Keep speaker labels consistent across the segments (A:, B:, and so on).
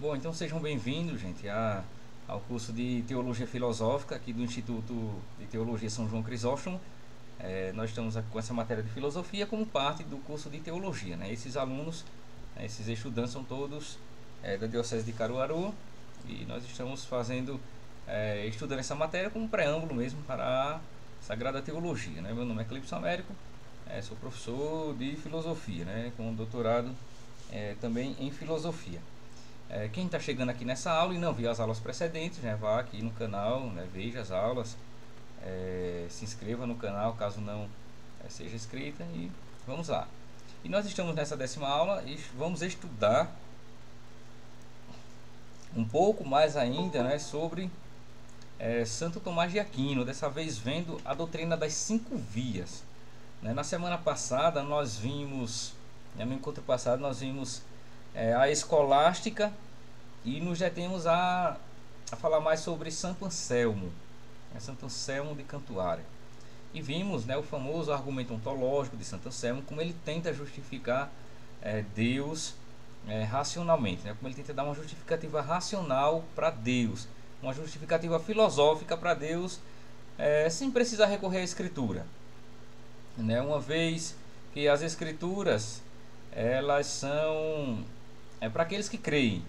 A: Bom, então sejam bem-vindos, gente, ao curso de Teologia Filosófica aqui do Instituto de Teologia São João Crisóstomo. Nós estamos aqui com essa matéria de filosofia como parte do curso de teologia, né? Esses alunos, esses estudantes são todos da Diocese de Caruaru e nós estamos estudando essa matéria como preâmbulo mesmo para a Sagrada Teologia, né? Meu nome é Cleibson Américo, sou professor de filosofia, né? Com doutorado também em filosofia. Quem está chegando aqui nessa aula e não viu as aulas precedentes, né, vá aqui no canal, né, veja as aulas, se inscreva no canal caso não seja inscrita e vamos lá. E nós estamos nessa 10ª aula e vamos estudar um pouco mais ainda, né, sobre Santo Tomás de Aquino, dessa vez vendo a doutrina das 5 vias. Né? Na semana passada nós vimos, no encontro passado nós vimos a escolástica e nos detemos a falar mais sobre Santo Anselmo, Santo Anselmo de Cantuária. E vimos, né, o famoso argumento ontológico de Santo Anselmo, como ele tenta justificar Deus racionalmente, né, como ele tenta dar uma justificativa racional para Deus, uma justificativa filosófica para Deus, sem precisar recorrer à Escritura. Né, uma vez que as Escrituras elas são para aqueles que creem.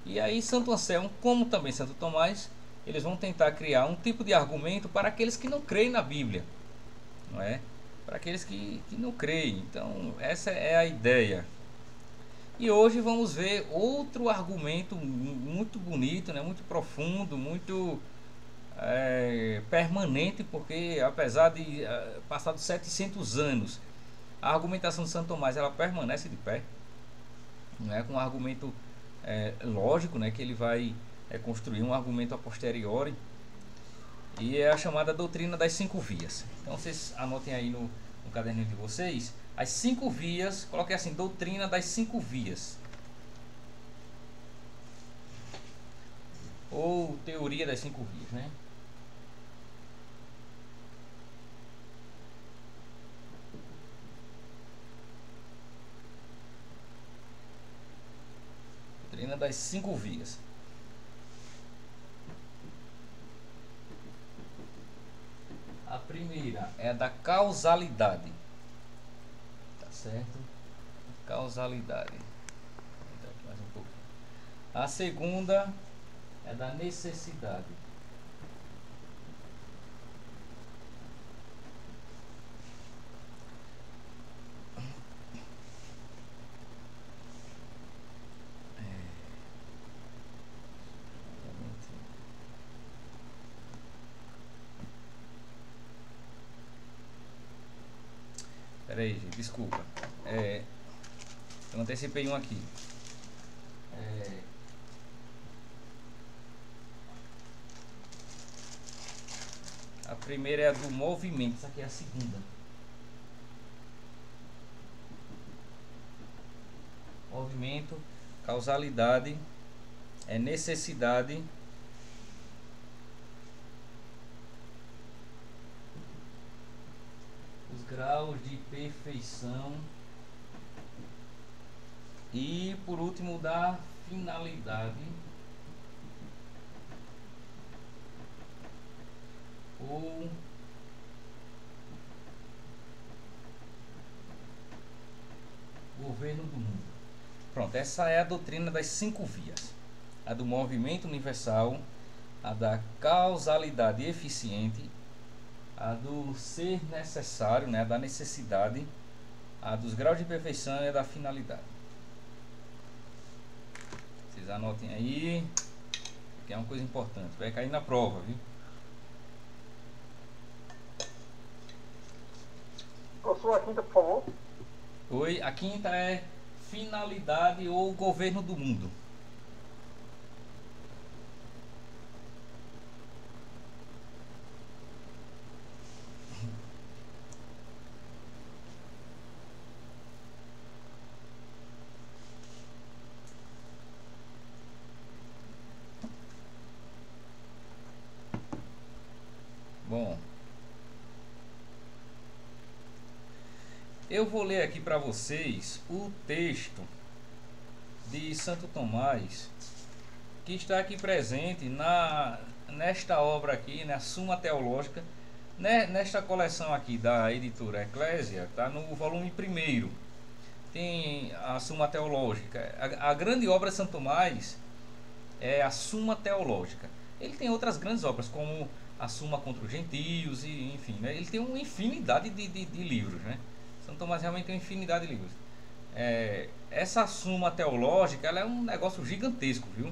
A: E aí Santo Anselmo, como também Santo Tomás, eles vão tentar criar um tipo de argumento para aqueles que não creem na Bíblia, não é? Para aqueles que não creem. Então essa é a ideia. E hoje vamos ver outro argumento muito bonito, né? Muito profundo, muito permanente, porque apesar de passados 700 anos, a argumentação de Santo Tomás ela permanece de pé, não é? Com um argumento lógico, né, que ele vai construir um argumento a posteriori, e é a chamada doutrina das 5 vias. Então vocês anotem aí no caderninho de vocês as 5 vias, coloquem assim, doutrina das 5 vias, ou teoria das 5 vias, né? Doutrina das 5 vias. A primeira é a da causalidade. Tá certo? Causalidade. Vou entrar aqui mais um pouco. A segunda é da necessidade. Pera aí, gente, desculpa. Eu antecipei um aqui. A primeira é a do movimento. Essa aqui é a segunda. Movimento, causalidade, necessidade, os graus de perfeição e, por último, da finalidade ou governo do mundo. Pronto, essa é a doutrina das 5 vias. A do movimento universal, a da causalidade eficiente, a do ser necessário, né, a da necessidade, a dos graus de perfeição e a da finalidade. Vocês anotem aí, que é uma coisa importante, vai cair na prova, viu?
B: Professor, a quinta, por favor.
A: Oi, a quinta é finalidade ou governo do mundo. Bom, eu vou ler aqui para vocês o texto de Santo Tomás que está aqui presente nesta obra aqui, na Suma Teológica, né, nesta coleção aqui da editora Eclésia, está no volume 1º. Tem a Suma Teológica. A grande obra de Santo Tomás é a Suma Teológica. Ele tem outras grandes obras, como a Suma contra os Gentios, e enfim, né? Ele tem uma infinidade de livros, né? Santo Tomás realmente tem uma infinidade de livros. Essa Suma Teológica, ela é um negócio gigantesco, viu?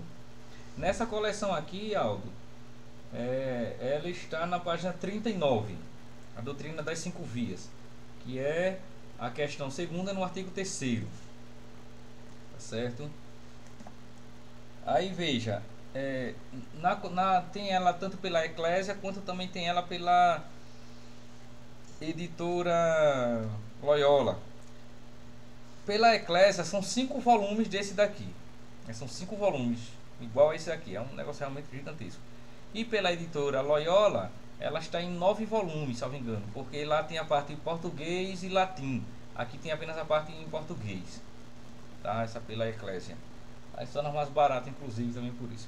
A: Nessa coleção aqui, Aldo, ela está na página 39, a doutrina das 5 vias, que é a questão segunda no artigo 3º, tá certo? Aí veja, tem ela tanto pela Eclésia quanto também tem ela pela editora Loyola. Pela Eclésia são 5 volumes desse daqui, são 5 volumes, igual a esse aqui, é um negócio realmente gigantesco. E pela editora Loyola, ela está em 9 volumes, salvo engano, porque lá tem a parte em português e latim. Aqui tem apenas a parte em português, tá? Essa pela Eclésia. Aí se torna mais barato, inclusive, também por isso.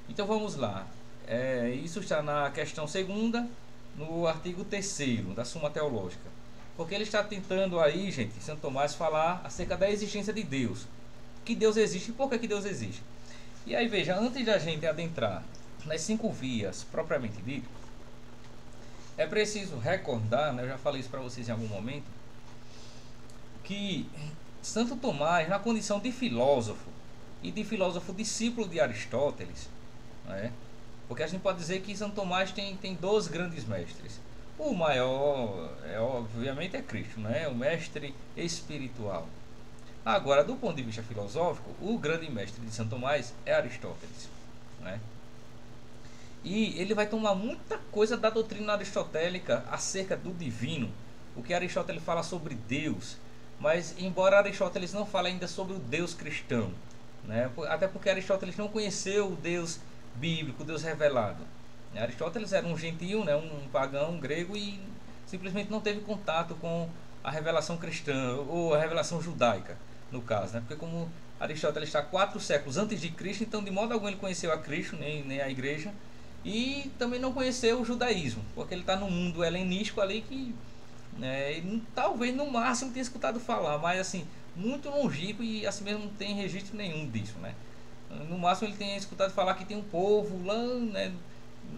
A: Então vamos lá. Isso está na questão segunda, no artigo 3º da Suma Teológica. Porque ele está tentando aí, gente, Santo Tomás, falar acerca da existência de Deus. Que Deus existe e por que Deus existe. E aí veja, antes da gente adentrar nas 5 vias propriamente dito, é preciso recordar, né, eu já falei isso para vocês em algum momento, que Santo Tomás, na condição de filósofo e de filósofo discípulo de Aristóteles, né, porque a gente pode dizer que Santo Tomás tem 2 grandes mestres. O maior, obviamente, é Cristo, né, o mestre espiritual. Agora, do ponto de vista filosófico, o grande mestre de Santo Tomás é Aristóteles, né? E ele vai tomar muita coisa da doutrina aristotélica acerca do divino, o que Aristóteles fala sobre Deus, mas embora Aristóteles não fale ainda sobre o Deus cristão, né? Até porque Aristóteles não conheceu o Deus bíblico, o Deus revelado. Aristóteles era um gentio, né? Um pagão grego, e simplesmente não teve contato com a revelação cristã, ou a revelação judaica, no caso, né? Porque como Aristóteles está 4 séculos antes de Cristo, então de modo algum ele conheceu a Cristo, nem a igreja, e também não conheceu o judaísmo, porque ele está no mundo helenístico ali que, né, ele, talvez no máximo tenha escutado falar, mas assim, muito longínquo, e assim mesmo não tem registro nenhum disso, né? No máximo ele tem escutado falar que tem um povo lá, né,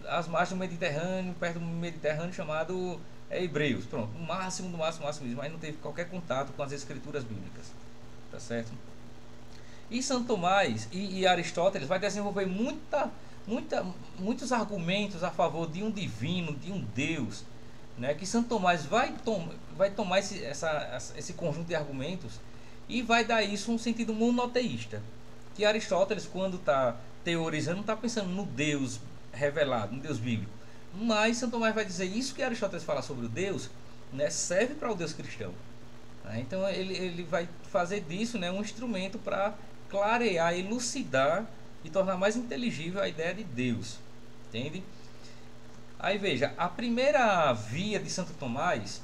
A: às margens do Mediterrâneo, perto do Mediterrâneo, chamado Hebreus. Pronto, no máximo isso, mas não teve qualquer contato com as escrituras bíblicas, tá certo? E Santo Tomás e Aristóteles vai desenvolver muitos argumentos a favor de um divino, de um Deus, né? Que Santo Tomás vai tomar esse conjunto de argumentos e vai dar isso um sentido monoteísta. Que Aristóteles, quando está teorizando, não está pensando no Deus revelado, no Deus bíblico. Mas Santo Tomás vai dizer isso que Aristóteles fala sobre o Deus, né, serve para o Deus cristão. Então ele vai fazer disso, né, um instrumento para clarear, elucidar e tornar mais inteligível a ideia de Deus. Entende? Aí veja, a primeira via de Santo Tomás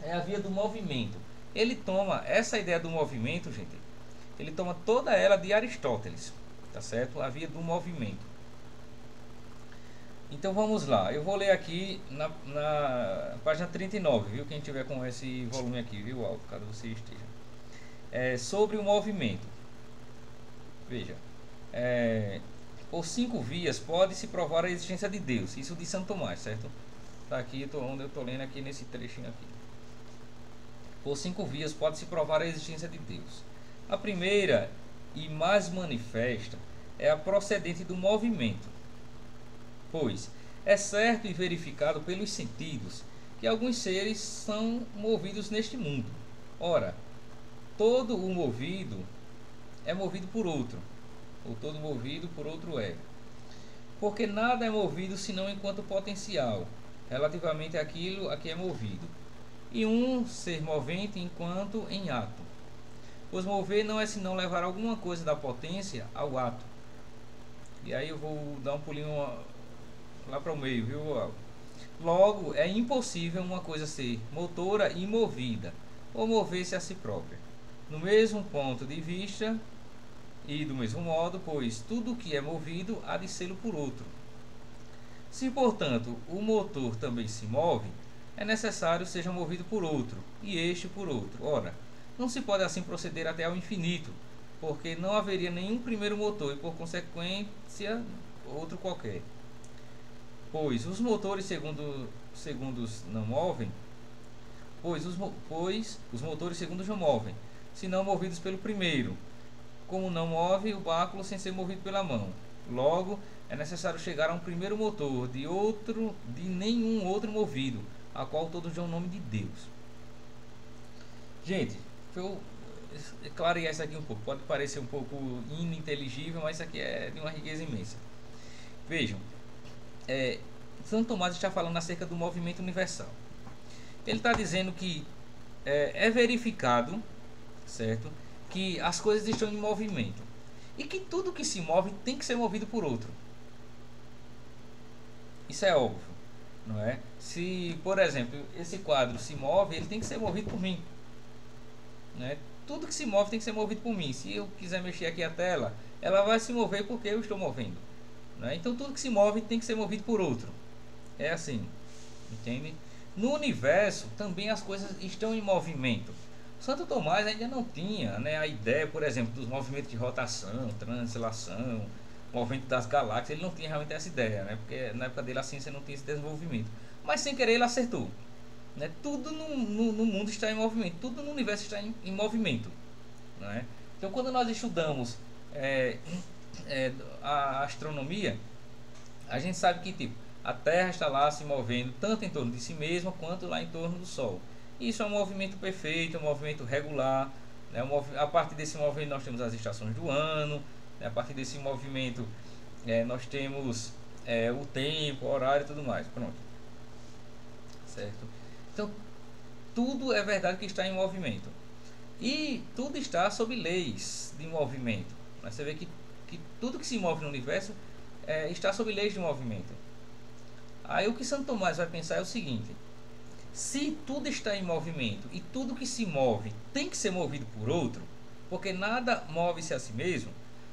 A: é a via do movimento. Ele toma essa ideia do movimento, gente, ele toma toda ela de Aristóteles, tá certo? A via do movimento. Então vamos lá, eu vou ler aqui na página 39, viu? Quem tiver com esse volume aqui, viu, Alto, caso você esteja. Sobre o movimento. Veja, por 5 vias pode-se provar a existência de Deus. Isso de Santo Tomás, certo? Tá aqui, onde eu estou lendo aqui nesse trechinho aqui. Por 5 vias pode-se provar a existência de Deus. A primeira e mais manifesta é a procedente do movimento. Pois é certo e verificado pelos sentidos que alguns seres são movidos neste mundo. Ora, todo o movido é movido por outro, ou todo movido por outro é. Porque nada é movido senão enquanto potencial, relativamente àquilo a que é movido, e um ser movente enquanto em ato. Pois mover não é senão levar alguma coisa da potência ao ato. E aí eu vou dar um pulinho lá para o meio, viu? Logo, é impossível uma coisa ser motora e movida, ou mover-se a si própria. No mesmo ponto de vista, E do mesmo modo, pois tudo que é movido há de ser por outro. Se, portanto, o motor também se move, é necessário seja movido por outro, e este por outro. Ora, não se pode assim proceder até ao infinito, porque não haveria nenhum primeiro motor e, por consequência, outro qualquer. Pois os motores segundos não movem, pois os motores segundos não movem, senão movidos pelo primeiro, como não move o báculo sem ser movido pela mão. Logo, é necessário chegar a um primeiro motor de nenhum outro movido, a qual todos dão o nome de Deus. Gente, eu clarear isso aqui um pouco. Pode parecer um pouco ininteligível, mas isso aqui é de uma riqueza imensa. Vejam, Santo Tomás está falando acerca do movimento universal. Ele está dizendo que é verificado, certo, que as coisas estão em movimento e que tudo que se move tem que ser movido por outro. Isso é óbvio, não é? Se, por exemplo, esse quadro se move, ele tem que ser movido por mim, né? Tudo que se move tem que ser movido por mim. Se eu quiser mexer aqui a tela, ela vai se mover porque eu estou movendo, né? Então tudo que se move tem que ser movido por outro. É assim, entende? No universo também as coisas estão em movimento. Santo Tomás ainda não tinha, né, a ideia, por exemplo, dos movimentos de rotação, translação, movimento das galáxias. Ele não tinha realmente essa ideia, né, porque na época dele a ciência não tinha esse desenvolvimento. Mas sem querer ele acertou, né? Tudo no mundo está em movimento, tudo no universo está em movimento, né? Então quando nós estudamos a astronomia, a gente sabe que tipo, a Terra está lá se movendo tanto em torno de si mesma quanto lá em torno do Sol. Isso é um movimento perfeito, um movimento regular, né? A partir desse movimento nós temos as estações do ano, né? A partir desse movimento nós temos o tempo, o horário e tudo mais. Pronto. Certo? Então, tudo é verdade que está em movimento. E tudo está sob leis de movimento. Você vê que tudo que se move no universo está sob leis de movimento. Aí o que Santo Tomás vai pensar é o seguinte: se tudo está em movimento e tudo que se move tem que ser movido por outro, porque nada move-se a si mesmo,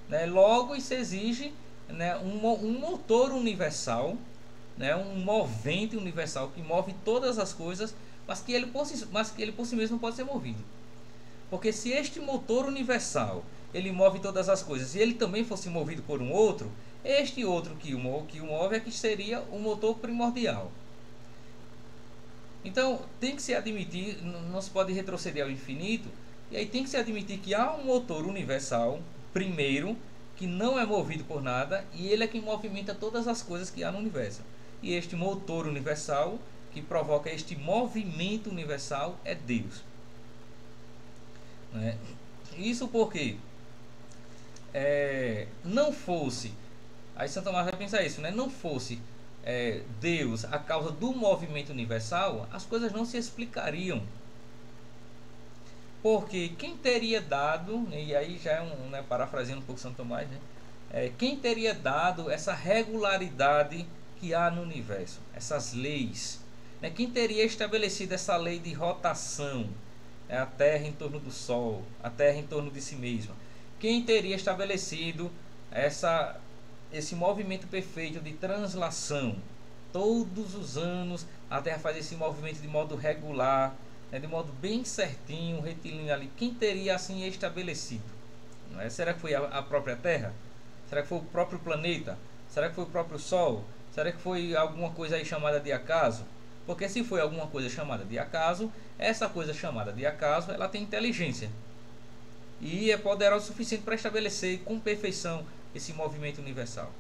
A: né? Logo isso exige, né, um motor universal, né, um movente universal que move todas as coisas, mas que ele por si mesmo não pode ser movido. Porque se este motor universal ele move todas as coisas e ele também fosse movido por um outro, este outro que o move é que seria o motor primordial. Então tem que se admitir, não se pode retroceder ao infinito, e aí tem que se admitir que há um motor universal, primeiro, que não é movido por nada, e ele é quem movimenta todas as coisas que há no universo. E este motor universal, que provoca este movimento universal, é Deus. Né? Isso porque não fosse, aí Santo Tomás vai pensar isso, né? Não fosse Deus a causa do movimento universal, as coisas não se explicariam. Porque quem teria dado, e aí já é parafraseando um pouco Santo Tomás, né? Quem teria dado essa regularidade que há no universo, essas leis, né? Quem teria estabelecido essa lei de rotação, a Terra em torno do Sol, a Terra em torno de si mesma? Quem teria estabelecido esse movimento perfeito de translação? Todos os anos a Terra faz esse movimento de modo regular, né, de modo bem certinho, retilíneo ali. Quem teria assim estabelecido? Não é? Será que foi a própria Terra? Será que foi o próprio planeta? Será que foi o próprio Sol? Será que foi alguma coisa aí chamada de acaso? Porque se foi alguma coisa chamada de acaso, essa coisa chamada de acaso, ela tem inteligência e é poderosa o suficiente para estabelecer com perfeição esse movimento universal.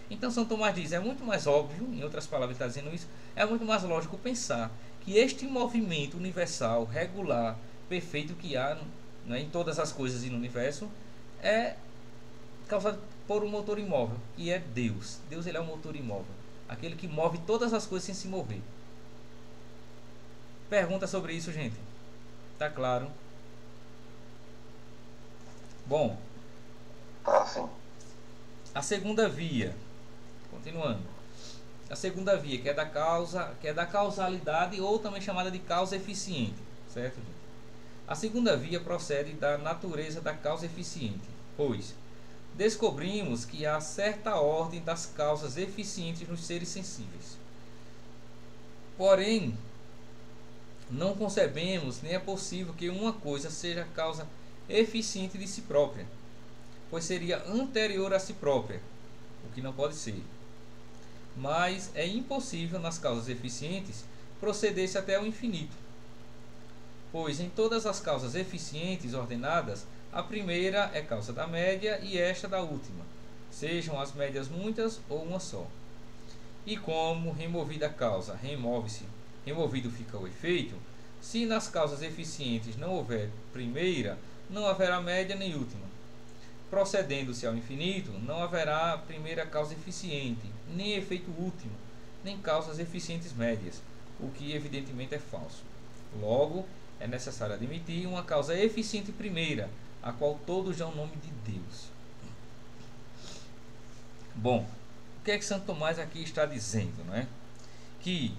A: Então São Tomás diz, é muito mais óbvio, em outras palavras ele está dizendo isso, é muito mais lógico pensar que este movimento universal, regular, perfeito que há, né, em todas as coisas e no universo, é causado por um motor imóvel, que é Deus. Deus, ele é um motor imóvel, aquele que move todas as coisas sem se mover. Pergunta sobre isso, gente? Tá claro? Bom,
B: Tá, sim.
A: a segunda via, continuando, a segunda via, que é da causalidade, ou também chamada de causa eficiente, certo, gente? A segunda via procede da natureza da causa eficiente, pois descobrimos que há certa ordem das causas eficientes nos seres sensíveis. Porém, não concebemos nem é possível que uma coisa seja causa eficiente de si própria, pois seria anterior a si própria, o que não pode ser. Mas é impossível nas causas eficientes proceder-se até o infinito, pois em todas as causas eficientes ordenadas, a primeira é causa da média e esta da última, sejam as médias muitas ou uma só. E como removida a causa, removido fica o efeito, se nas causas eficientes não houver primeira, não haverá média nem última. Procedendo-se ao infinito, não haverá primeira causa eficiente, nem efeito último, nem causas eficientes médias, o que evidentemente é falso. Logo, é necessário admitir uma causa eficiente primeira, a qual todos dão o nome de Deus. Bom, o que é que Santo Tomás aqui está dizendo, não é? Que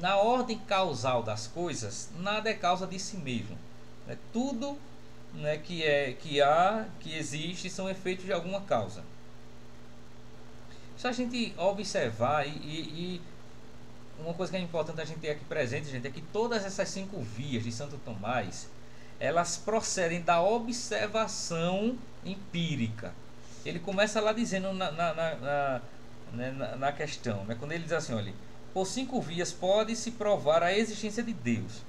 A: na ordem causal das coisas, nada é causa de si mesmo. Né? Tudo, né, que existe, são efeitos de alguma causa. Se a gente observar, e uma coisa que é importante a gente ter aqui presente, gente, é que todas essas 5 vias de Santo Tomás, elas procedem da observação empírica. Ele começa lá dizendo na questão, né, quando ele diz assim, olha, por 5 vias pode-se provar a existência de Deus.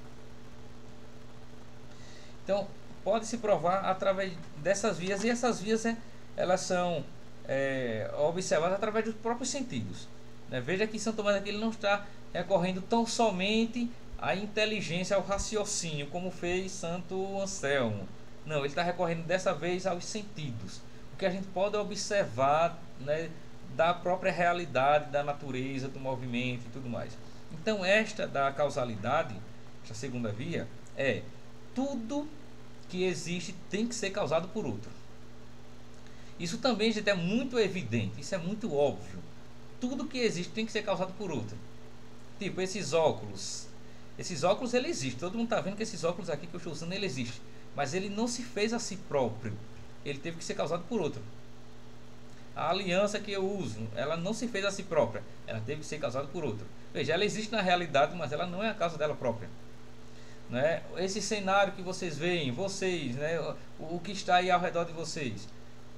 A: Então, pode-se provar através dessas vias, e essas vias elas são observadas através dos próprios sentidos. Né? Veja que Santo Tomás aqui ele não está recorrendo tão somente à inteligência, ao raciocínio, como fez Santo Anselmo. Não, ele está recorrendo dessa vez aos sentidos. O que a gente pode observar, né, da própria realidade, da natureza, do movimento e tudo mais. Então, esta da causalidade, esta segunda via, é tudo que existe tem que ser causado por outro. Isso também, gente, é muito evidente, isso é muito óbvio. Tudo que existe tem que ser causado por outro. Tipo, esses óculos. Esses óculos, ele existe. Todo mundo está vendo que esses óculos aqui que eu estou usando, ele existe. Mas ele não se fez a si próprio. Ele teve que ser causado por outro. A aliança que eu uso, ela não se fez a si própria. Ela teve que ser causada por outro. Veja, ela existe na realidade, mas ela não é a causa dela própria. Né? Esse cenário que vocês veem, vocês, né? O que está aí ao redor de vocês,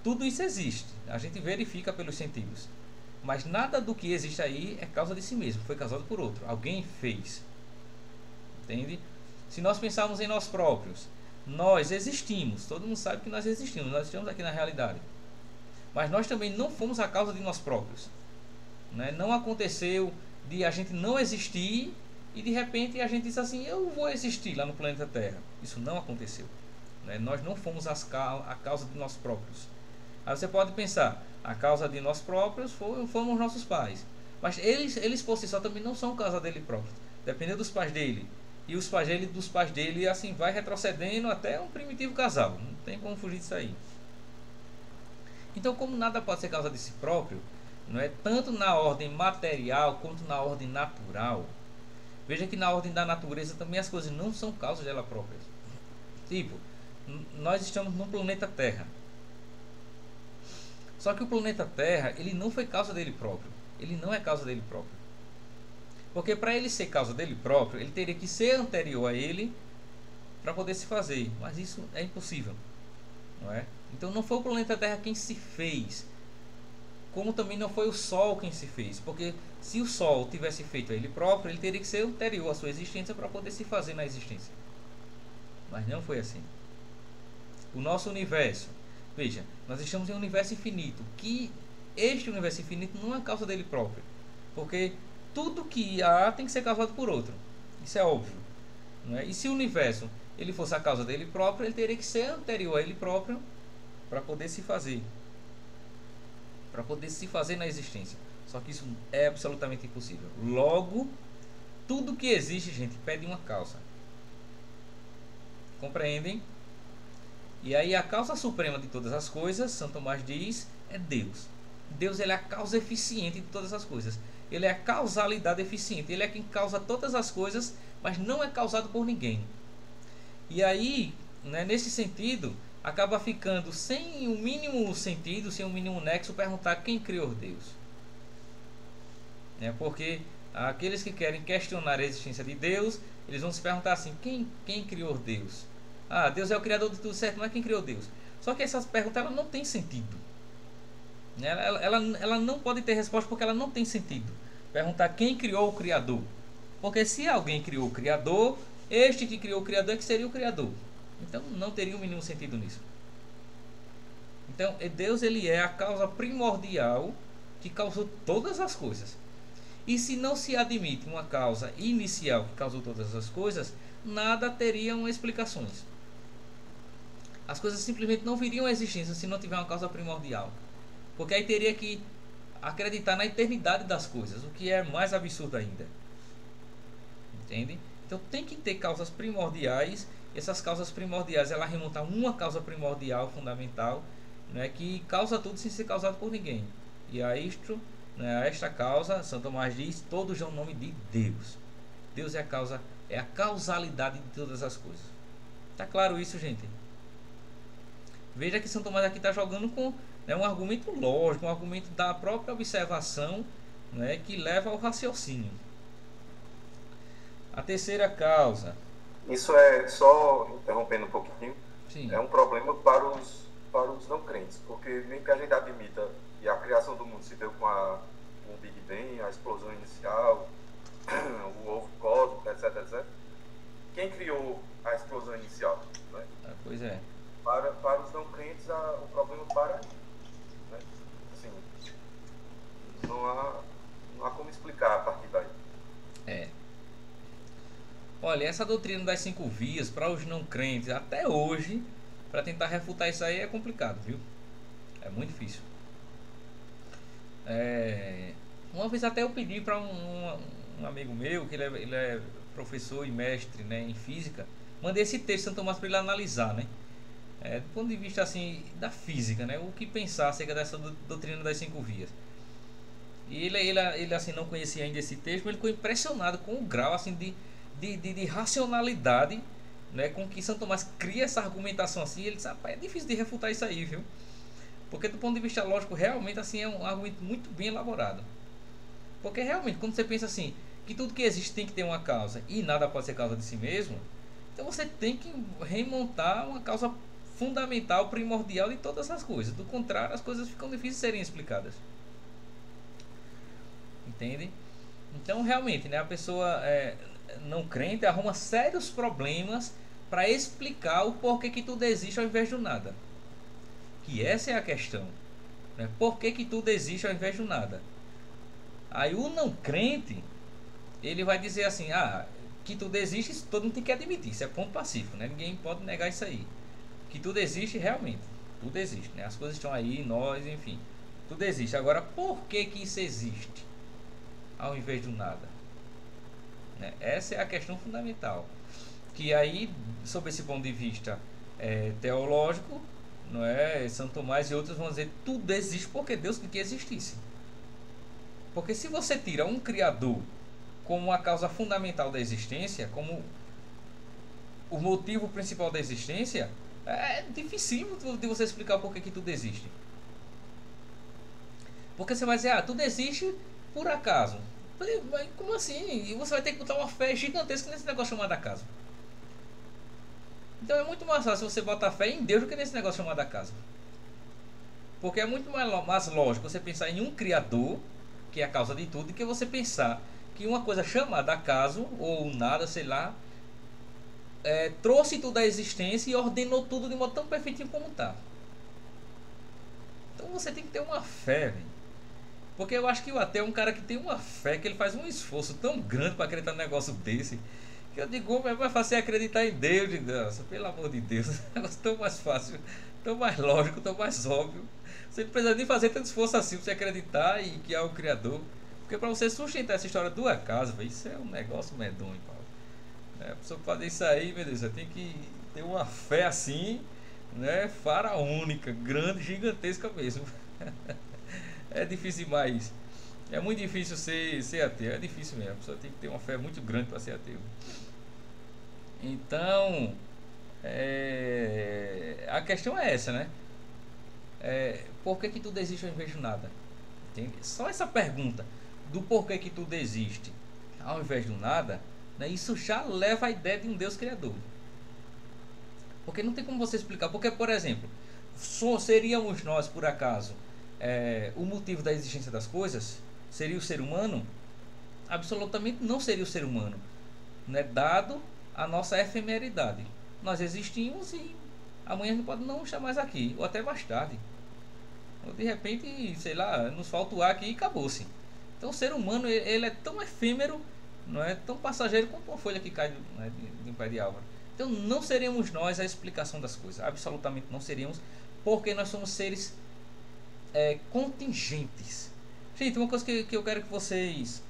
A: tudo isso existe. A gente verifica pelos sentidos. Mas nada do que existe aí é causa de si mesmo. Foi causado por outro. Alguém fez. Entende? Se nós pensarmos em nós próprios, nós existimos. Todo mundo sabe que nós existimos. Nós estamos aqui na realidade. Mas nós também não fomos a causa de nós próprios. Né? Não aconteceu de a gente não existir e de repente a gente diz assim, eu vou existir lá no planeta Terra. Isso não aconteceu. Né? Nós não fomos a causa de nós próprios. Aí você pode pensar, a causa de nós próprios foram nossos pais. Mas eles por si só também não são causa dele próprio. Dependendo dos pais dele. E os pais dele, dos pais dele, assim vai retrocedendo até um primitivo casal. Não tem como fugir disso aí. Então, como nada pode ser causa de si próprio, não é tanto na ordem material quanto na ordem natural. Veja que na ordem da natureza também as coisas não são causas dela próprias. Tipo, nós estamos no planeta Terra. Só que o planeta Terra, ele não foi causa dele próprio. Ele não é causa dele próprio. Porque para ele ser causa dele próprio, ele teria que ser anterior a ele para poder se fazer. Mas isso é impossível. Não é? Então não foi o planeta Terra quem se fez. Como também não foi o Sol quem se fez. Porque se o Sol tivesse feito a ele próprio, ele teria que ser anterior à sua existência para poder se fazer na existência. Mas não foi assim. O nosso universo. Veja, nós estamos em um universo infinito. Que este universo infinito não é causa dele próprio. Porque tudo que há tem que ser causado por outro. Isso é óbvio. Não é? E se o universo ele fosse a causa dele próprio, ele teria que ser anterior a ele próprio para poder se fazer. Para poder se fazer na existência. Só que isso é absolutamente impossível. Logo, tudo que existe, gente, pede uma causa. Compreendem? E aí a causa suprema de todas as coisas, Santo Tomás diz, é Deus. Deus ele é a causa eficiente de todas as coisas. Ele é a causalidade eficiente. Ele é quem causa todas as coisas, mas não é causado por ninguém. E aí, né, nesse sentido, acaba ficando sem o mínimo sentido, sem o mínimo nexo, perguntar quem criou Deus. Porque aqueles que querem questionar a existência de Deus, eles vão se perguntar assim: quem criou Deus? Ah, Deus é o criador de tudo, certo, mas quem criou Deus? Só que essas perguntas ela não tem sentido. Ela não pode ter resposta porque ela não tem sentido. Perguntar quem criou o Criador. Porque se alguém criou o Criador, este que criou o Criador é que seria o Criador. Então não teria o mínimo sentido nisso. Então Deus, ele é a causa primordial que causou todas as coisas. E se não se admite uma causa inicial que causou todas as coisas, nada teriam explicações. As coisas simplesmente não viriam à existência se não tiver uma causa primordial. Porque aí teria que acreditar na eternidade das coisas, o que é mais absurdo ainda. Entende? Então tem que ter causas primordiais. Essas causas primordiais, ela remonta a uma causa primordial, fundamental, né, que causa tudo sem ser causado por ninguém. E a isto, né, a esta causa, São Tomás diz, todos dão o nome de Deus. Deus é a causa, é a causalidade de todas as coisas. Tá claro isso, gente? Veja que São Tomás aqui está jogando com, né, um argumento lógico, um argumento da própria observação, né, que leva ao raciocínio. A terceira causa.
B: Isso é, só interrompendo um pouquinho,
A: Sim.
B: É um problema para os não crentes, porque nem que a gente admita que a criação do mundo se deu com o Big Bang, a explosão inicial, o ovo cósmico, etc, etc. Quem criou a explosão inicial? Né?
A: Pois é.
B: Para os não crentes, o problema para aí. Né? Assim, não há como explicar a partir daí.
A: Olha, essa doutrina das 5 vias, para os não crentes, até hoje, para tentar refutar isso aí é complicado, viu? É muito difícil. Uma vez até eu pedi para um amigo meu, que ele é professor e mestre, né, em física, mandei esse texto de Santo Tomás para ele analisar, né? Do ponto de vista assim, da física, né? O que pensar acerca dessa doutrina das 5 vias. E ele assim, não conhecia ainda esse texto, mas ele ficou impressionado com o grau assim, de racionalidade, né, com que Santo Tomás cria essa argumentação assim. Ele disse: rapaz, é difícil de refutar isso aí, viu? Porque do ponto de vista lógico, realmente assim, é um argumento muito bem elaborado. Porque realmente, quando você pensa assim, que tudo que existe tem que ter uma causa e nada pode ser causa de si mesmo, então você tem que remontar uma causa fundamental, primordial de todas as coisas. Do contrário, as coisas ficam difíceis de serem explicadas. Entende? Então realmente, né, a pessoa não crente arruma sérios problemas para explicar o porquê que tudo existe ao invés do nada. Que essa é a questão, né? Por que tudo existe ao invés do nada? Aí o não crente, ele vai dizer assim: que tudo existe, isso todo mundo tem que admitir, isso é ponto pacífico, né? Ninguém pode negar isso aí. Que tudo existe realmente, tudo existe, né? As coisas estão aí, nós, enfim, tudo existe. Agora, por que isso existe ao invés do nada? Né? Essa é a questão fundamental. Que aí, sob esse ponto de vista teológico, não é? São Tomás e outros vão dizer: tudo existe porque Deus quis que existisse. Porque se você tira um Criador como a causa fundamental da existência, como o motivo principal da existência, é difícil de você explicar o porquê que tudo existe. Porque você vai dizer: tudo existe por acaso. Mas como assim? E você vai ter que botar uma fé gigantesca nesse negócio chamado acaso. Então é muito mais fácil você botar fé em Deus do que nesse negócio chamado acaso. Porque é muito mais lógico você pensar em um Criador, que é a causa de tudo, do que você pensar que uma coisa chamada acaso, ou nada, sei lá, trouxe tudo à existência e ordenou tudo de modo tão perfeitinho como está. Então você tem que ter uma fé, velho. Porque eu acho que o ateu é um cara que tem uma fé, que ele faz um esforço tão grande para acreditar num negócio desse, que eu digo: é mais fácil acreditar em Deus, de Deus, pelo amor de Deus. É um negócio tão mais fácil, tão mais lógico, tão mais óbvio. Você não precisa nem fazer tanto esforço assim para você acreditar em que há um Criador. Porque para você sustentar essa história do acaso, véio, isso é um negócio medonho, Paulo. A pessoa fazer isso aí, meu Deus, você tem que ter uma fé assim, né, faraônica, grande, gigantesca mesmo. É difícil demais. É muito difícil ser ateu. É difícil mesmo. A pessoa tem que ter uma fé muito grande para ser ateu. Então, A questão é essa, né? Por que tudo existe ao invés de nada? Entende? Só essa pergunta do porquê que tudo existe ao invés do nada, né, isso já leva à ideia de um Deus criador. Porque não tem como você explicar. Porque, por exemplo, seríamos nós, por acaso, o motivo da existência das coisas? Seria o ser humano? Absolutamente não seria o ser humano, né? Dado a nossa efemeridade. Nós existimos e amanhã a gente pode não estar mais aqui, ou até mais tarde. Ou de repente, sei lá, nos falta o ar aqui e acabou-se. Então o ser humano ele é tão efêmero, não é tão passageiro quanto uma folha que cai, né, de um pé de árvore. Então não seríamos nós a explicação das coisas, absolutamente não seríamos, porque nós somos seres contingentes. Gente, uma coisa que eu quero que vocês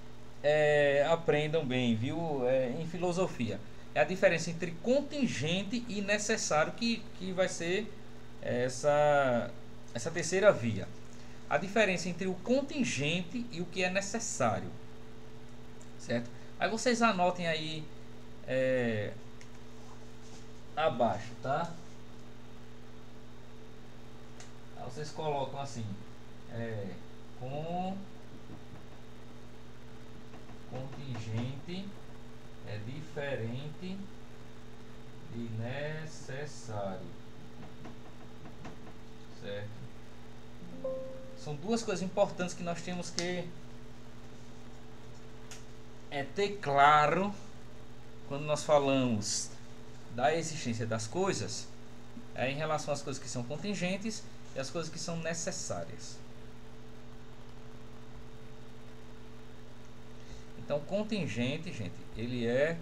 A: aprendam bem, viu, em filosofia, é a diferença entre contingente e necessário, que vai ser essa terceira via. A diferença entre o contingente e o que é necessário, certo? Aí vocês anotem aí abaixo, tá? Aí vocês colocam assim, contingente é diferente de necessário, certo? São duas coisas importantes que nós temos que ter claro quando nós falamos da existência das coisas, em relação às coisas que são contingentes e as coisas que são necessárias. Então, contingente, gente, ele é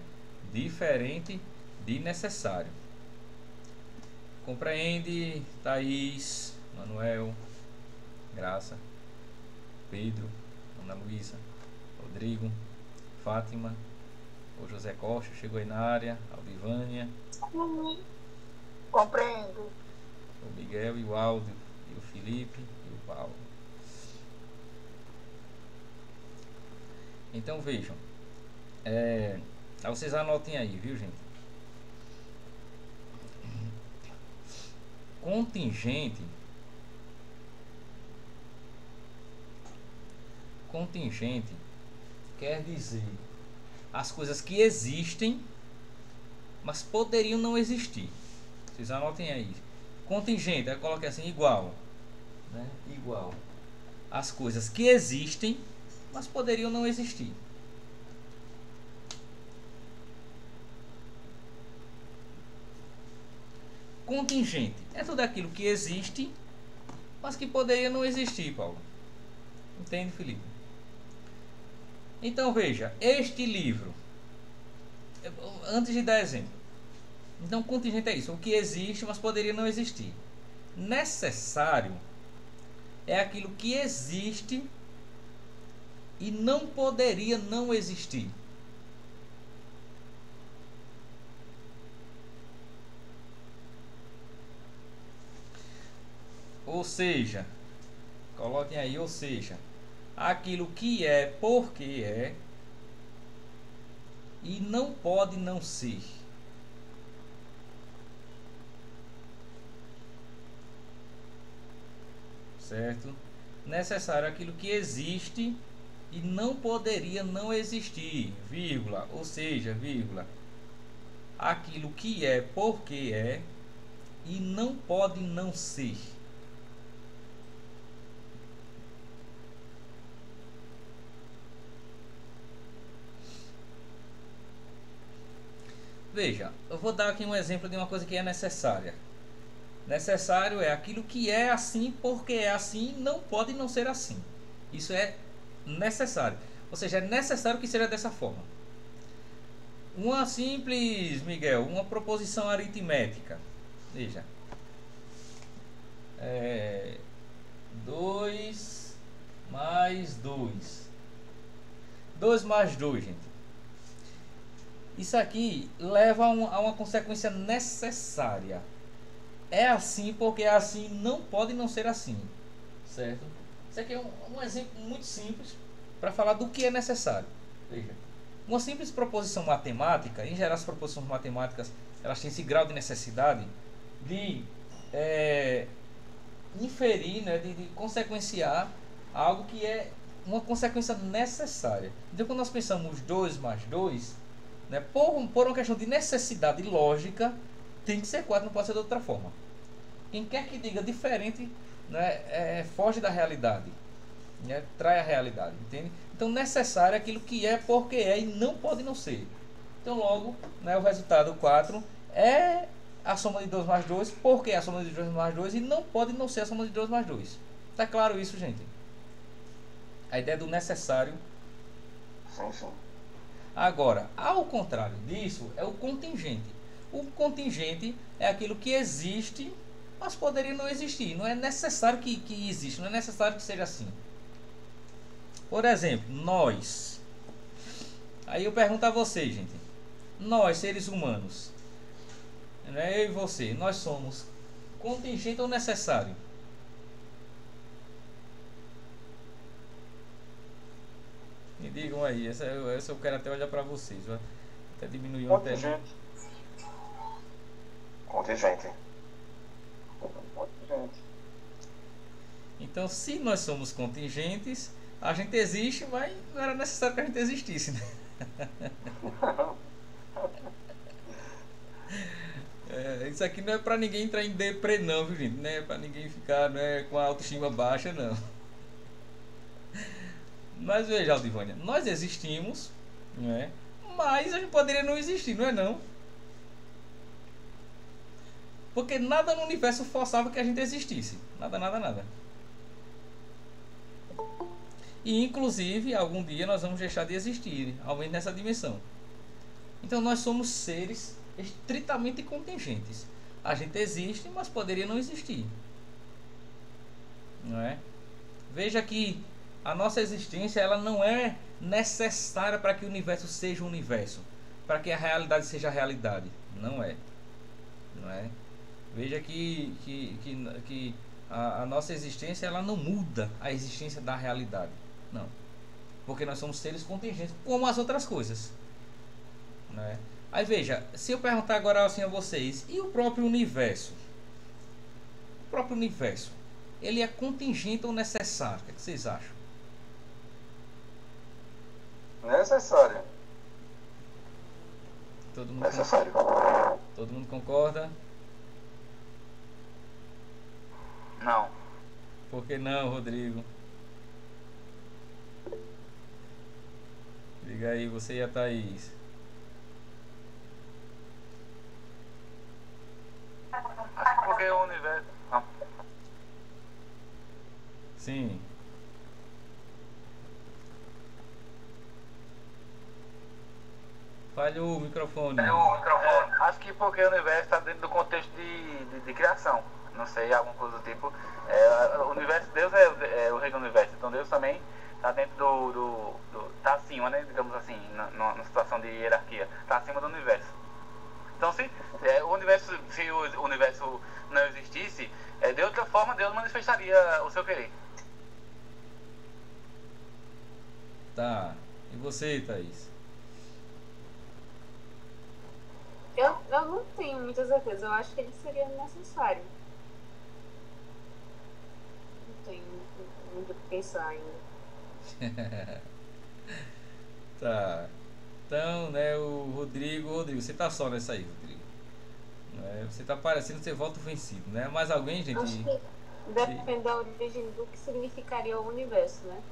A: diferente de necessário. Compreende, Thaís, Manuel, Graça, Pedro, Ana Luísa, Rodrigo, Fátima, o José Costa chegou aí na área, Aldivânia.
C: Compreendo.
A: O Miguel e o Aldo, e o Felipe e o Paulo. Então vejam, vocês anotem aí, viu, gente? Contingente quer dizer as coisas que existem, mas poderiam não existir. Vocês anotem aí. Contingente, aí coloque assim, igual, né? Igual as coisas que existem, mas poderiam não existir. Contingente é tudo aquilo que existe, mas que poderia não existir, Paulo. Entende, Felipe? Então veja, este livro, antes de dar exemplo, então contingente é isso, o que existe, mas poderia não existir. Necessário é aquilo que existe e não poderia não existir. Ou seja, coloquem aí, ou seja, aquilo que é porque é e não pode não ser. Certo? Necessário aquilo que existe e não poderia não existir, vírgula, ou seja, vírgula, aquilo que é porque é e não pode não ser. Veja, eu vou dar aqui um exemplo de uma coisa que é necessária. Necessário é aquilo que é assim porque é assim, não pode não ser assim. Isso é necessário. Ou seja, é necessário que seja dessa forma. Uma simples, Miguel, uma proposição aritmética. Veja. 2 mais 2. 2 mais 2, gente. Isso aqui leva a uma consequência necessária. É assim porque é assim, não pode não ser assim. Certo? Isso aqui é um exemplo muito simples para falar do que é necessário. Veja. Uma simples proposição matemática, em geral as proposições matemáticas elas têm esse grau de necessidade de inferir, né, de consequenciar algo que é uma consequência necessária. Então, quando nós pensamos 2 mais 2, né, por uma questão de necessidade lógica, tem que ser 4, não pode ser de outra forma. Quem quer que diga diferente, né, foge da realidade, né, trai a realidade, entende? Então, necessário é aquilo que é porque é e não pode não ser. Então, logo, né, o resultado 4 é a soma de 2 mais 2, porque é a soma de 2 mais 2 e não pode não ser a soma de 2 mais 2. Tá claro isso, gente? A ideia do necessário.
B: Sim, sim.
A: Agora, ao contrário disso, é o contingente. O contingente é aquilo que existe, mas poderia não existir. Não é necessário que exista, não é necessário que seja assim. Por exemplo, nós. Aí eu pergunto a vocês, gente. Nós, seres humanos, né, eu e você, nós somos contingente ou necessário? Me digam aí, essa eu quero até olhar para vocês. Vai. Até diminuir um
B: Contingente. Contingente. Contingente.
A: Então, se nós somos contingentes, a gente existe, mas não era necessário que a gente existisse, né? Isso aqui não é pra ninguém entrar em deprê não, viu, gente? Não é pra ninguém ficar, né, com a autoestima baixa, não. Mas veja, Aldivânia, nós existimos, né? Mas a gente poderia não existir, não é não? Porque nada no universo forçava que a gente existisse. Nada, nada, nada. E inclusive, algum dia nós vamos deixar de existir, ao menos nessa dimensão. Então nós somos seres estritamente contingentes. A gente existe, mas poderia não existir. Não é? Veja que a nossa existência ela não é necessária para que o universo seja o universo, para que a realidade seja a realidade. Não é. Não é? Veja que a nossa existência ela não muda a existência da realidade. Não. Porque nós somos seres contingentes, como as outras coisas. Não é? Aí veja, se eu perguntar agora assim a vocês, e o próprio universo? O próprio universo, ele é contingente ou necessário? O que vocês acham?
B: Necessário.
A: Todo mundo
B: Necessário.
A: Todo mundo concorda?
B: Não.
A: Por que não, Rodrigo? Diga aí, você e a Thaís.
B: Porque o universo.
A: Sim. Falhou o microfone.
B: Acho que porque o universo está dentro do contexto de criação. Não sei, alguma coisa do tipo. O universo, Deus é o rei do universo. Então Deus também está dentro está acima, né? Digamos assim, na situação de hierarquia. Está acima do universo. Então se o universo não existisse, de outra forma Deus manifestaria o seu querer.
A: Tá. E você, Thaís?
C: Eu não tenho muita certeza. Eu acho que ele seria necessário. Não tenho muito o que pensar ainda.
A: Tá. Então, né, o Rodrigo, você tá só nessa aí, Rodrigo. Você tá parecendo ser voto vencido, né? Mais alguém, gente?
C: Acho que depende da origem do que significaria o universo, né?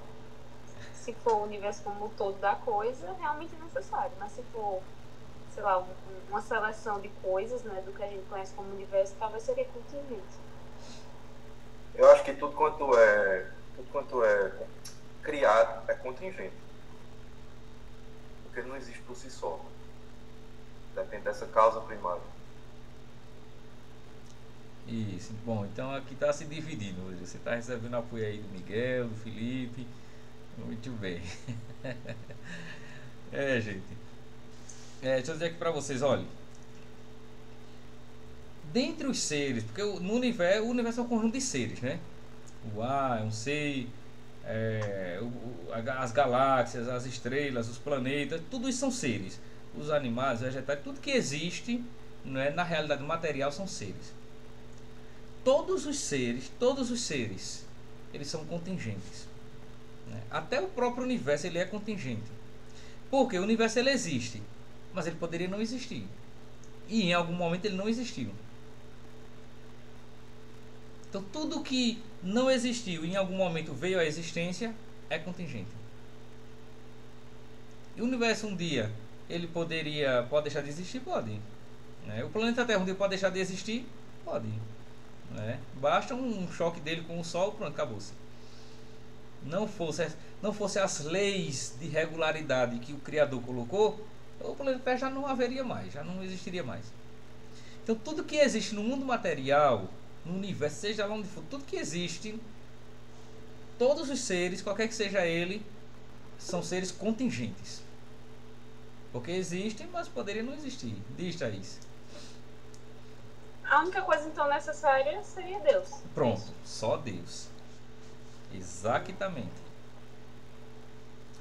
C: Se for o universo como o todo da coisa, realmente é necessário. Mas se for, sei lá, uma seleção de coisas, né, do que a gente conhece como universo, talvez seria contingente.
B: Eu acho que tudo quanto é criado é contingente. Porque não existe por si só. Depende dessa causa primária.
A: Isso. Bom, então aqui tá se dividindo hoje. Você tá recebendo apoio aí do Miguel, do Felipe. Muito bem. Gente. Deixa eu dizer aqui pra vocês, olha. Dentre os seres, porque o universo é um conjunto de seres, né? O ar é um ser, as galáxias, as estrelas, os planetas, tudo isso são seres. Os animais, os vegetais, tudo que existe não é, na realidade material são seres. Todos os seres, eles são contingentes, né? Até o próprio universo ele é contingente. Porque o universo ele existe, mas ele poderia não existir. E em algum momento ele não existiu. Então tudo que não existiu e em algum momento veio à existência é contingente. E o universo um dia ele pode deixar de existir? Pode. Né? O planeta Terra um dia pode deixar de existir? Pode. Né? Basta um choque dele com o Sol, pronto, acabou-se. Não fosse as leis de regularidade que o Criador colocou, o planeta Terra já não haveria mais, já não existiria mais. Então tudo que existe no mundo material, no universo, seja lá onde for, tudo que existe, todos os seres, qualquer que seja ele, são seres contingentes. Porque existem, mas poderiam não existir. Diz, Thaís.
C: A única coisa então necessária seria Deus.
A: Pronto, só Deus. Exatamente.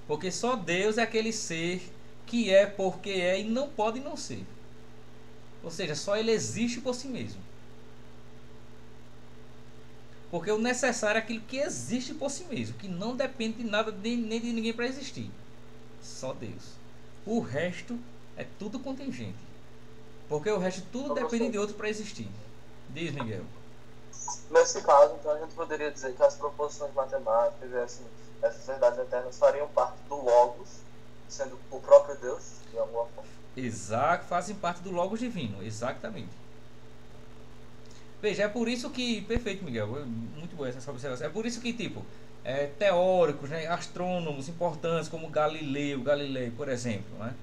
A: Porque só Deus é aquele ser que é porque é e não pode não ser. Ou seja, só ele existe por si mesmo. Porque o necessário é aquilo que existe por si mesmo, que não depende de nada nem de ninguém para existir. Só Deus. O resto é tudo contingente. Porque o resto tudo depende de outro para existir. Diz, Miguel.
D: Nesse caso, então, a gente poderia dizer que as proposições matemáticas e essas verdades eternas fariam parte do Logos, sendo o próprio Deus, de alguma forma.
A: Exato, fazem parte do Logos divino, exatamente. Veja, é por isso que... Perfeito, Miguel, muito boa essa observação. É por isso que, tipo, teóricos, né, astrônomos importantes como Galileu, por exemplo, né?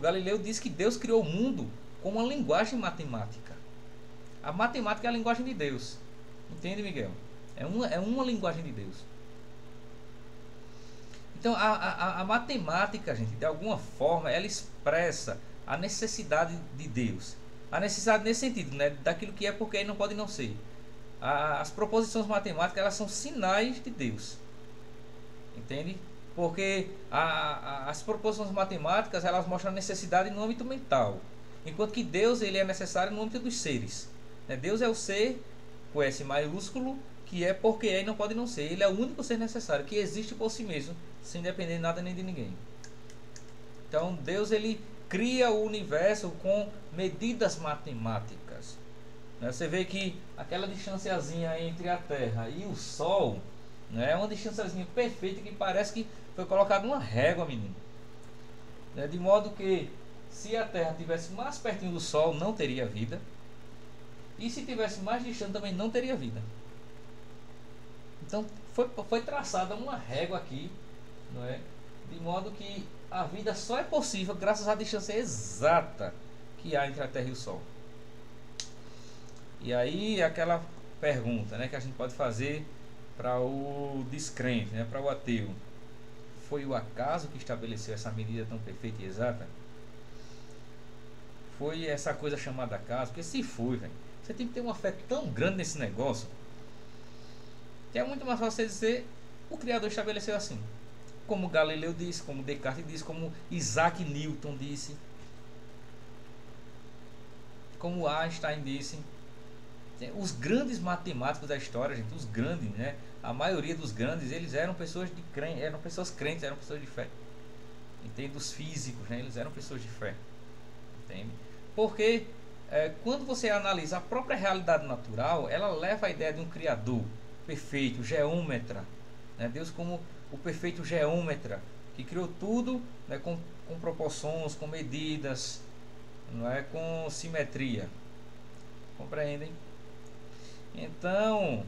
A: Galileu disse que Deus criou o mundo com uma linguagem matemática. A matemática é a linguagem de Deus. Entende, Miguel? É uma linguagem de Deus. Então, a matemática, gente, de alguma forma, ela expressa a necessidade de Deus. A necessidade nesse sentido, né? Daquilo que é porque aí não pode não ser. As proposições matemáticas, elas são sinais de Deus. Entende? Porque as proposições matemáticas, elas mostram a necessidade no âmbito mental. Enquanto que Deus, ele é necessário no âmbito dos seres. Deus é o ser, com S maiúsculo, que é porque é e não pode não ser. Ele é o único ser necessário, que existe por si mesmo, sem depender de nada nem de ninguém. Então Deus, ele cria o universo com medidas matemáticas. Você vê que aquela distanciazinha entre a Terra e o Sol, né, é uma distanciazinha perfeita que parece que foi colocada uma régua, menino. De modo que se a Terra estivesse mais pertinho do Sol, não teria vida. E se tivesse mais distante, também não teria vida. Então foi traçada uma régua aqui, não é? De modo que a vida só é possível graças à distância exata que há entre a Terra e o Sol. E aí aquela pergunta, né, que a gente pode fazer para o descrente, né, para o ateu: foi o acaso que estabeleceu essa medida tão perfeita e exata? Foi essa coisa chamada acaso? Porque se foi, velho, você tem que ter uma fé tão grande nesse negócio que é muito mais fácil você dizer: o Criador estabeleceu assim. Como Galileu disse, como Descartes disse, como Isaac Newton disse, como Einstein disse. Os grandes matemáticos da história, gente, os grandes, né? A maioria dos grandes, eles eram pessoas eram pessoas crentes, eram pessoas de fé. Entende? Os físicos, né? Eles eram pessoas de fé. Entende? Porque quando você analisa a própria realidade natural, ela leva a ideia de um criador perfeito, geômetra, né? Deus como o perfeito geômetra, que criou tudo, né, com proporções, com medidas, não é, com simetria. Compreendem? Então,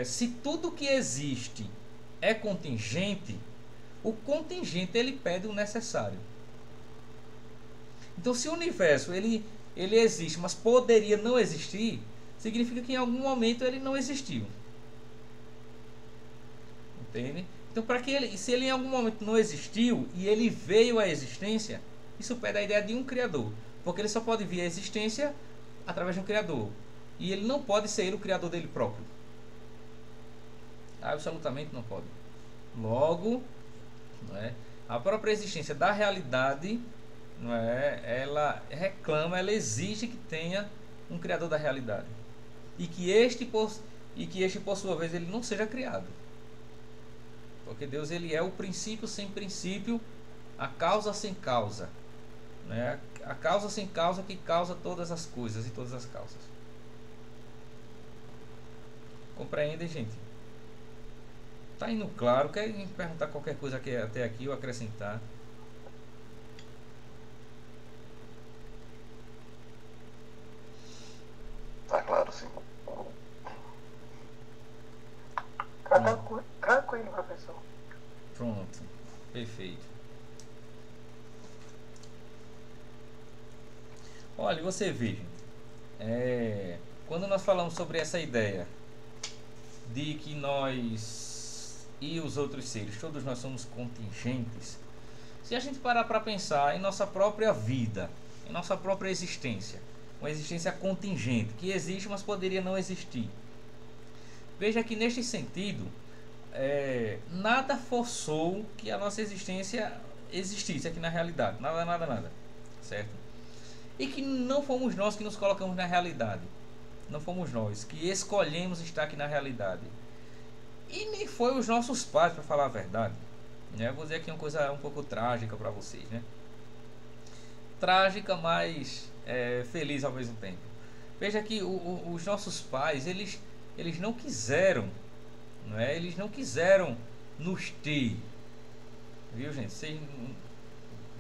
A: se tudo que existe é contingente, o contingente ele pede o necessário. Então, se o universo ele existe, mas poderia não existir, significa que em algum momento ele não existiu. Entende? Então, se ele em algum momento não existiu e ele veio à existência, isso pede a ideia de um criador, porque ele só pode vir à existência através de um criador, e ele não pode ser ele o criador dele próprio. Absolutamente não pode. Logo, não é? A própria existência da realidade não é? Ela reclama, ela exige que tenha um criador da realidade. E que este por sua vez ele não seja criado. Porque Deus ele é o princípio sem princípio, a causa sem causa, né? A causa sem causa que causa todas as coisas e todas as causas. Compreendem, gente? Tá indo claro? Quer perguntar qualquer coisa aqui, até aqui ou acrescentar?
E: Tá claro, sim.
F: Tranquilo, professor.
A: Pronto, perfeito. Olha, você veja, quando nós falamos sobre essa ideia de que nós e os outros seres, todos nós somos contingentes, se a gente parar para pensar em nossa própria vida, em nossa própria existência, uma existência contingente, que existe, mas poderia não existir. Veja que neste sentido, nada forçou que a nossa existência existisse aqui na realidade, nada, certo? E que não fomos nós que nos colocamos na realidade, não fomos nós que escolhemos estar aqui na realidade, e nem foi os nossos pais, para falar a verdade, né? Vou dizer aqui uma coisa um pouco trágica para vocês, né? Trágica, mas feliz ao mesmo tempo. Veja que os nossos pais, eles não quiseram, não é? Eles não quiseram nos ter, viu, gente? Vocês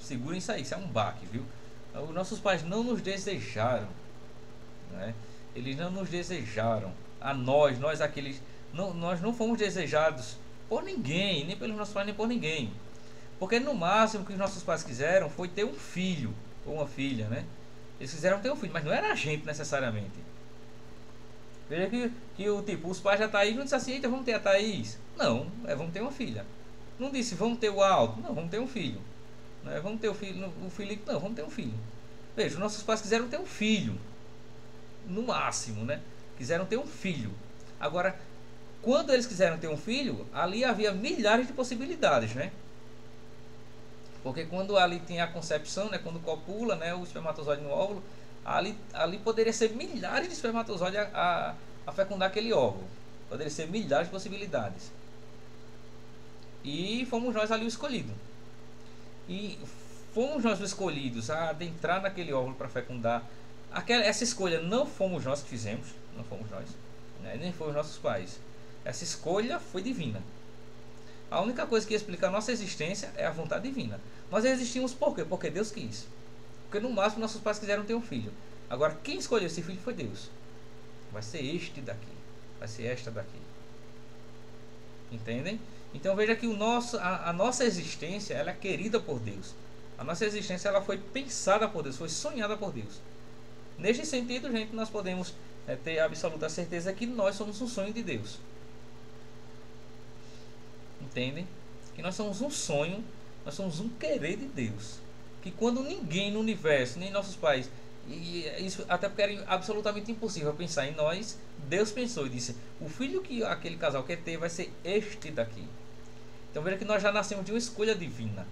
A: segurem isso aí, isso é um baque, viu? Os nossos pais não nos desejaram, né? Eles não nos desejaram a nós aqueles, nós não fomos desejados por ninguém, nem pelos nossos pais, nem por ninguém, porque no máximo que os nossos pais quiseram foi ter um filho ou uma filha, né? Eles quiseram ter um filho, mas não era a gente necessariamente. Veja que os pais da Thaís não disseram assim: eita, vamos ter a Thaís. Não, vamos ter uma filha. Não disse vamos ter o Aldo. Não, vamos ter um filho. Não, vamos ter o Felipe. Não, vamos ter um filho. Veja, os nossos pais quiseram ter um filho, no máximo, né? Quiseram ter um filho. Agora, quando eles quiseram ter um filho, ali havia milhares de possibilidades, né? Porque quando ali tem a concepção, né? Quando copula, né? O espermatozoide no óvulo, ali poderia ser milhares de espermatozoides a fecundar aquele óvulo. Poderia ser milhares de possibilidades. E fomos nós ali o escolhido. E fomos nós os escolhidos a adentrar naquele óvulo para fecundar. Essa escolha não fomos nós que fizemos, não fomos nós, né? Nem foram os nossos pais. Essa escolha foi divina. A única coisa que explica a nossa existência é a vontade divina. Nós existimos por quê? Porque Deus quis. Porque no máximo nossos pais quiseram ter um filho. Agora quem escolheu esse filho foi Deus. Vai ser este daqui, vai ser esta daqui. Entendem? Então veja que a nossa existência ela é querida por Deus. A nossa existência ela foi pensada por Deus, foi sonhada por Deus. Neste sentido, gente, nós podemos ter absoluta certeza que nós somos um sonho de Deus. Entendem? Que nós somos um sonho, nós somos um querer de Deus. Que quando ninguém no universo, nem nossos pais, e isso até porque era absolutamente impossível pensar em nós, Deus pensou e disse: o filho que aquele casal quer ter vai ser este daqui. Então veja que nós já nascemos de uma escolha divina.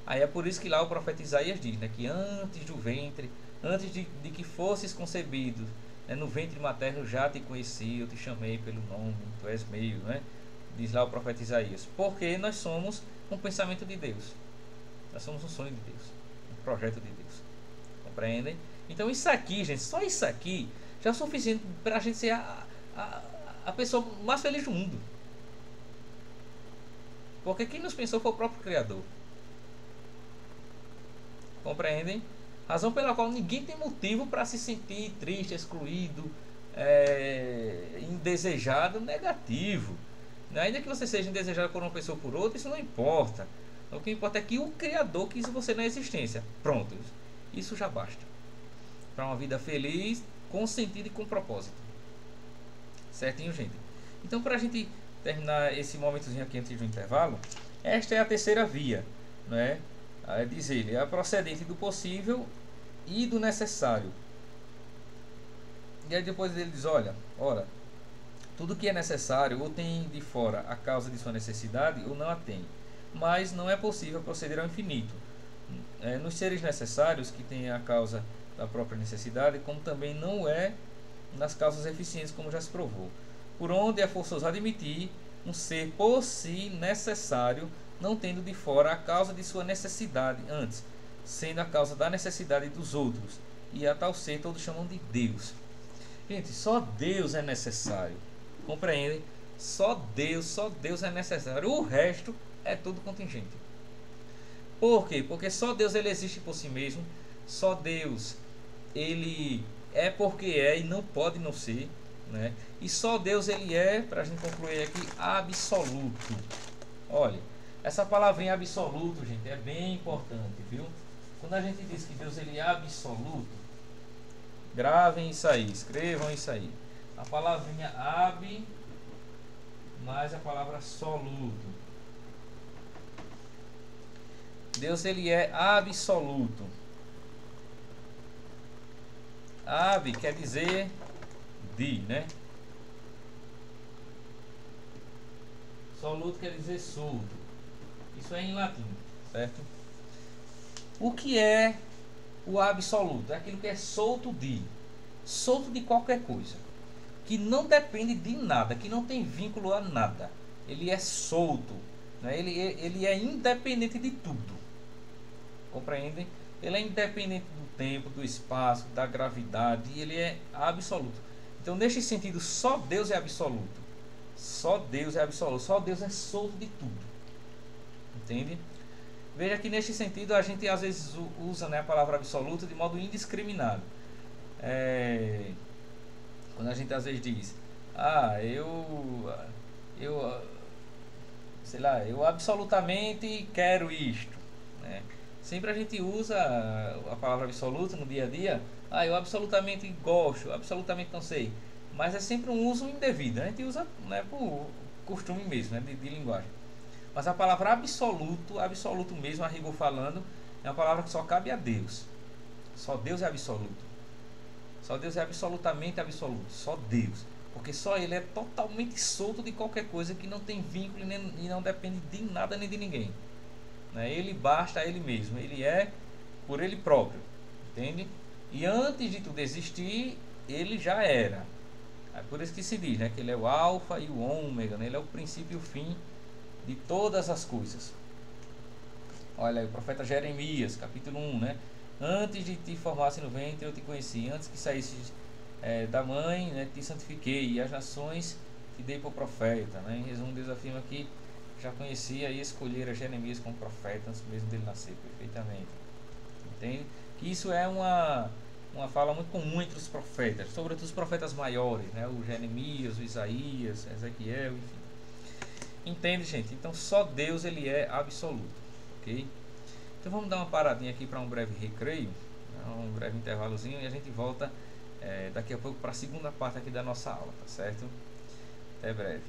A: Aí é por isso que lá o profeta Isaías diz, né, que antes do ventre, antes de que fosses concebido, né, no ventre materno já te conheci, eu te chamei pelo nome, tu és meu, né? Diz lá o profeta Isaías. Porque nós somos um pensamento de Deus. Nós somos um sonho de Deus, um projeto de Deus. Compreendem? Então isso aqui, gente, só isso aqui já é o suficiente para a gente ser a pessoa mais feliz do mundo. Porque quem nos pensou foi o próprio Criador. Compreendem? Razão pela qual ninguém tem motivo para se sentir triste, excluído, indesejado, negativo. Ainda que você seja indesejado por uma pessoa ou por outra, isso não importa. O que importa é que o Criador quis você na existência. Pronto. Isso já basta. Para uma vida feliz, com sentido e com propósito. Certinho, gente? Então, para a gente terminar esse momentozinho aqui antes do intervalo, esta é a terceira via, né? Diz ele, é a procedente do possível e do necessário. E aí depois ele diz, ora, tudo que é necessário ou tem de fora a causa de sua necessidade ou não a tem, mas não é possível proceder ao infinito, nos seres necessários, que tem a causa da própria necessidade, como também não é nas causas eficientes, como já se provou. Por onde é forçoso admitir um ser por si necessário, não tendo de fora a causa de sua necessidade, antes, sendo a causa da necessidade dos outros, e a tal ser todos chamam de Deus. Gente, só Deus é necessário. Compreendem? Só Deus é necessário. O resto é tudo contingente. Por quê? Porque só Deus ele existe por si mesmo. Só Deus ele é porque é e não pode não ser, né? E só Deus ele é, para a gente concluir aqui, absoluto. Olha, essa palavrinha absoluto, gente, é bem importante, viu? Quando a gente diz que Deus ele é absoluto, gravem isso aí, escrevam isso aí. A palavrinha ab mais a palavra soluto. Deus ele é absoluto. Ab quer dizer de, né? Soluto quer dizer solto. Isso é em latim, certo? O que é o absoluto? É aquilo que é solto de qualquer coisa, que não depende de nada, que não tem vínculo a nada. Ele é solto, né? Ele é independente de tudo. Compreendem? Ele é independente do tempo, do espaço, da gravidade, e ele é absoluto. Então, neste sentido, só Deus é absoluto. Só Deus é absoluto. Só Deus é solto de tudo. Entende? Veja que neste sentido a gente às vezes usa, né, a palavra absoluto de modo indiscriminado. Quando a gente às vezes diz, sei lá, eu absolutamente quero isto, né? Sempre a gente usa a palavra absoluto no dia a dia. Eu absolutamente gosto, absolutamente não sei. Mas é sempre um uso indevido. A gente usa, né, por costume mesmo, né, de linguagem. Mas a palavra absoluto mesmo, a rigor falando, é uma palavra que só cabe a Deus. Só Deus é absoluto. Só Deus é absolutamente absoluto. Só Deus. Porque só Ele é totalmente solto de qualquer coisa que não tem vínculo e não depende de nada nem de ninguém. Ele basta a Ele mesmo. Ele é por Ele próprio. Entende? E antes de tudo existir, Ele já era. É por isso que se diz, né, que Ele é o alfa e o ômega, né? Ele é o princípio e o fim de todas as coisas. Olha aí, o profeta Jeremias, capítulo 1, né? Antes de te formasse no ventre eu te conheci, antes que saísse da mãe, né, te santifiquei, e as nações te dei por profeta, né? Em resumo, Deus afirma que já conhecia e escolhera Jeremias como profeta antes mesmo dele nascer, perfeitamente. Entende? Que isso é uma fala muito comum entre os profetas, sobretudo os profetas maiores, né? O Jeremias, o Isaías, Ezequiel, enfim. Entende, gente? Então só Deus ele é absoluto, ok? Então vamos dar uma paradinha aqui para um breve recreio, um breve intervalozinho, e a gente volta daqui a pouco para a segunda parte aqui da nossa aula, tá certo? Até breve.